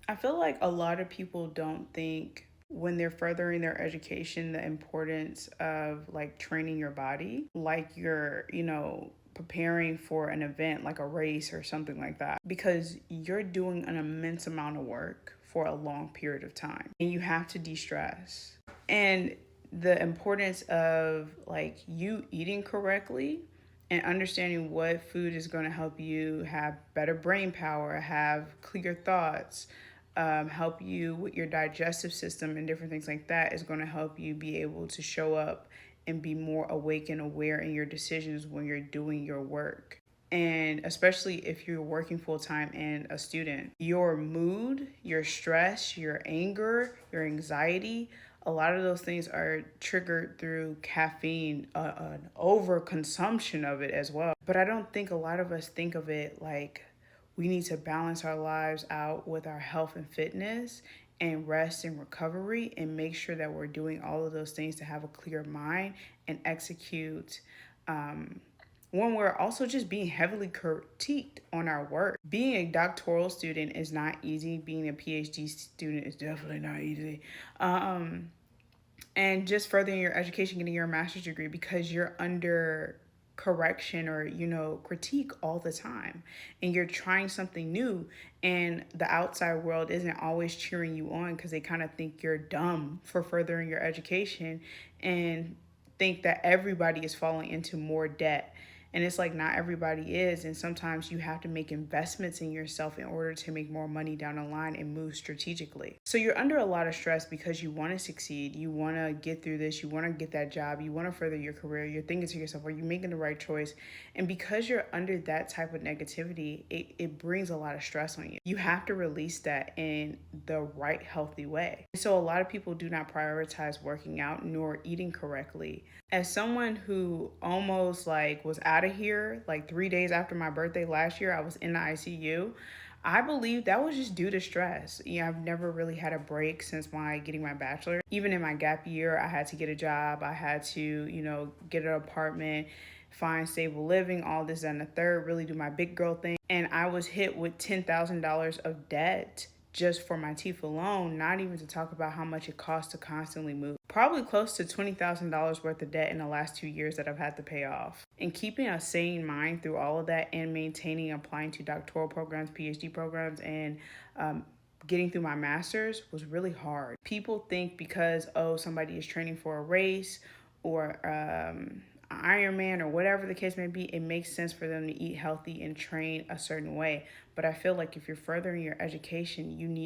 I feel like a lot of people don't think when they're furthering their education the importance of like training your body, like you're preparing for an event like a race or something like that, because you're doing an immense amount of work for a long period of time and you have to de stress. And the importance of like you eating correctly and understanding what food is going to help you have better brain power, have clear thoughts, help you with your digestive system and different things like that is going to help you be able to show up and be more awake and aware in your decisions when you're doing your work. And especially if you're working full time and a student, your mood, your stress, your anger, your anxiety, a lot of those things are triggered through caffeine, an overconsumption of it as well. But I don't think a lot of us think of it like we need to balance our lives out with our health and fitness and rest and recovery and make sure that we're doing all of those things to have a clear mind and execute when we're also just being heavily critiqued on our work. Being a doctoral student is not easy. Being a PhD student is definitely not easy. And just furthering your education, getting your master's degree because you're under correction or critique all the time and you're trying something new and the outside world isn't always cheering you on because they kind of think you're dumb for furthering your education and think that everybody is falling into more debt. And it's like not everybody is. And sometimes you have to make investments in yourself in order to make more money down the line and move strategically. So you're under a lot of stress because you want to succeed. You want to get through this. You want to get that job. You want to further your career. You're thinking to yourself, are you making the right choice? And because you're under that type of negativity, it brings a lot of stress on you. You have to release that in the right, healthy way. So a lot of people do not prioritize working out nor eating correctly. As someone who almost like was out of here like 3 days after my birthday last year, I was in the ICU. I believe that was just due to stress. I've never really had a break since my getting my bachelor. Even in my gap year, I had to get a job. I had to, get an apartment, find stable living, all this and the third, really do my big girl thing. And I was hit with $10,000 of debt just for my teeth alone, not even to talk about how much it costs to constantly move. Probably close to $20,000 worth of debt in the last 2 years that I've had to pay off. And keeping a sane mind through all of that and maintaining applying to doctoral programs, PhD programs, and getting through my master's was really hard. People think because, somebody is training for a race or Ironman or whatever the case may be, it makes sense for them to eat healthy and train a certain way. But I feel like if you're furthering your education, you need